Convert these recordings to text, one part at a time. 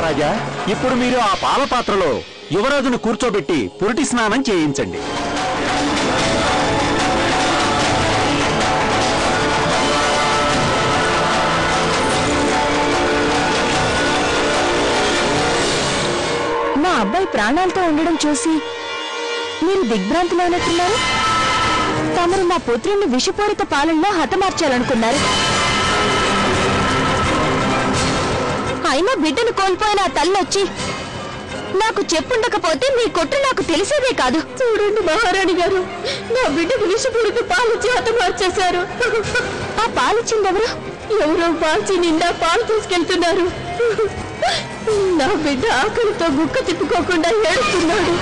మహారాజా, ఇప్పుడు మీరు ఆ పాల పాత్రలో యువరాజును కూర్చోబెట్టి పురిటి స్నానం చేయించండి. మా అబ్బాయి ప్రాణాలతో ఉండడం చూసి మీరు దిగ్భ్రాంతిలోనట్టున్నారు. తమరు మా పుత్రుణ్ణి విషపూరిత పాలనలో హతమార్చాలనుకున్నారు. అయినా బిడ్డను కోల్పోయిన ఆ తల్లొచ్చి నాకు చెప్పుండకపోతే మీ కొట్టు నాకు తెలిసేదే కాదు. చూడండి మహారాణి గారు, నా బిడ్డకు విషపూరిత పాలిచ్చి హతమార్చేశారు. ఆ పాలిచ్చిందెవరు? ఎవరో పాల్చి నిండా పాలు తీసుకెళ్తున్నారు. నా బిడ్డ ఆకలితో గుక్క తిప్పుకోకుండా ఏడుస్తున్నాడు.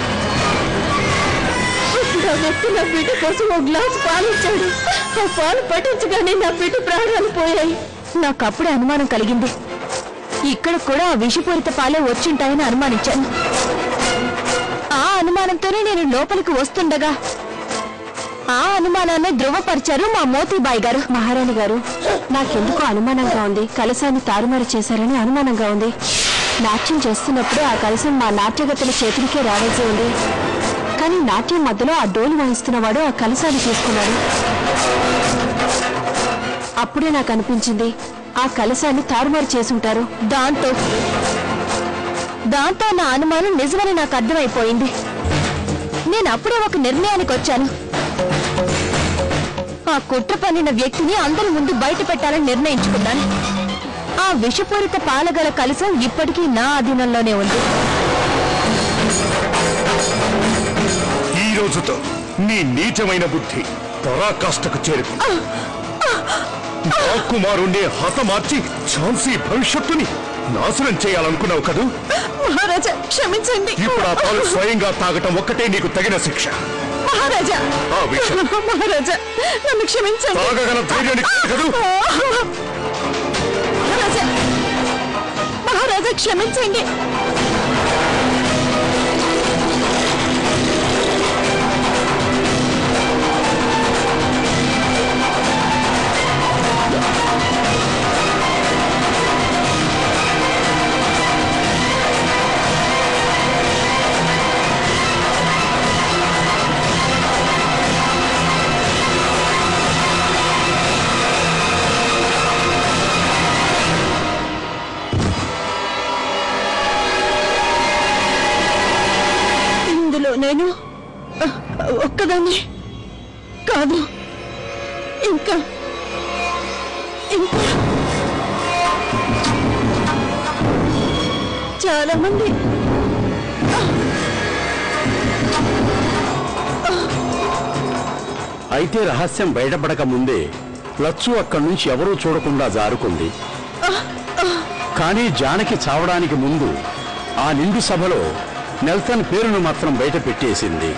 నా వ్యక్తి నా బిడ్డ కోసం ఒక గ్లాసు పాలిచ్చాడు. ఆ పాలు పట్టించగానే నా బిడ్డ ప్రాణాలు పోయాయి. నాకప్పుడే అనుమానం కలిగింది. ఇక్కడ కూడా ఆ విషపూరిత పాలే వచ్చింటాయని అనుమానించాను. ఆ అనుమానంతోనే నేను లోపలికి వస్తుండగా ఆ అనుమానాన్ని ధృవపరిచారు మా మోతీబాయి గారు. మహారాణి గారు, నాకెందుకో అనుమానంగా ఉంది. కలశాన్ని తారుమారు చేశారని అనుమానంగా ఉంది. నాట్యం చేస్తున్నప్పుడు ఆ కలశం మా నాట్యగతుల చేతులకే రావాల్సి ఉంది. కానీ నాట్యం మధ్యలో ఆ డోలు వాయిస్తున్నవాడు ఆ కలశాన్ని తీసుకున్నాడు. అప్పుడే నాకు అనిపించింది ఆ కలశాన్ని తారుమారు చేసుంటారు. దాంతో నా అనుమానం నిజమని నాకు అర్థమైపోయింది. నేను అప్పుడే ఒక నిర్ణయానికి వచ్చాను. ఆ కుట్ర పన్నిన వ్యక్తిని అందరి ముందు బయట పెట్టాలని నిర్ణయించుకున్నాను. ఆ విషపూరిత పాలగల కలశం ఇప్పటికీ నా అధీనంలోనే ఉంది. ఈ రోజుతో నీ నీచమైన బుద్ధి పరాకాష్ఠకు చేరుకుంది. కుమారుణ్ణి హతమార్చి ఝాన్సీ భవిష్యత్తుని నాశనం చేయాలనుకున్నావు కదూ? మహారాజా క్షమించండి. ఇప్పుడు ఆ పాలు స్వయంగా తాగటం ఒక్కటే నీకు తగిన శిక్ష. మహారాజా, మహారాజా నన్ను క్షమించండి. తాగగల ధైర్యాన్ని కదూ? మహారాజా, మహారాజా క్షమించండి. నేను ఒక్కదాన్ని కాదు, ఇంకా చాలా మంది. అయితే రహస్యం బయటపడక ముందే లచ్చు అక్కడి నుంచి ఎవరూ చూడకుండా జారుకుంది. కానీ జానకి చావడానికి ముందు ఆ నిండు సభలో నెల్సన్ పేరును మాత్రం బయట పెట్టేసింది.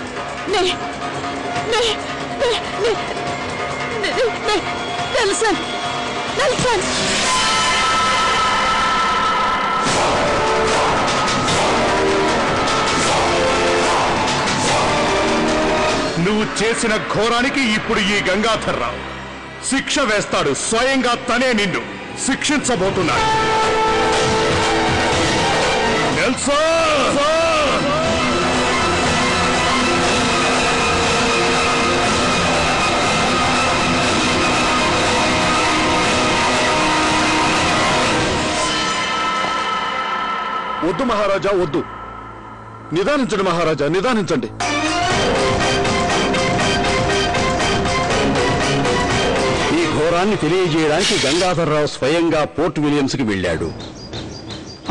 నువ్వు చేసిన ఘోరానికి ఇప్పుడు ఈ గంగాధర్రావు శిక్ష వేస్తాడు. స్వయంగా తనే నిన్ను శిక్షించబోతున్నాడు. వద్దు మహారాజా, వద్దు. నిదానించండి మహారాజా, నిదానించండి. ఈ ఘోరాన్ని తెలియజేయడానికి గంగాధర్రావు స్వయంగా పోర్ట్ విలియమ్స్కి వెళ్ళాడు.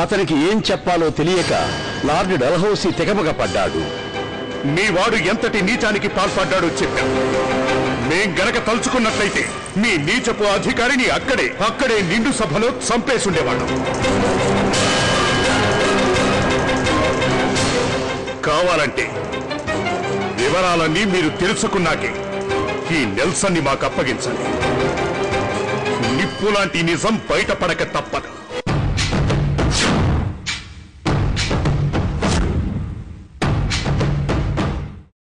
అతనికి ఏం చెప్పాలో తెలియక లార్డ్ డల్హౌసీ తెగమగ పడ్డాడు. మీ వాడు ఎంతటి నీచానికి పాల్పడ్డాడో చెప్పాం. మేం గనక తలుచుకున్నట్లయితే మీ నీచపు అధికారిని అక్కడే నిండు సభలో చంపేసుండేవాళ్ళం. కావాలంటే వివరాలన్నీ మీరు తెలుసుకున్నాకే ఈ నెల్సన్ని మాకు అప్పగించండి. నిప్పులాంటి నిజం బయటపడక తప్పదు.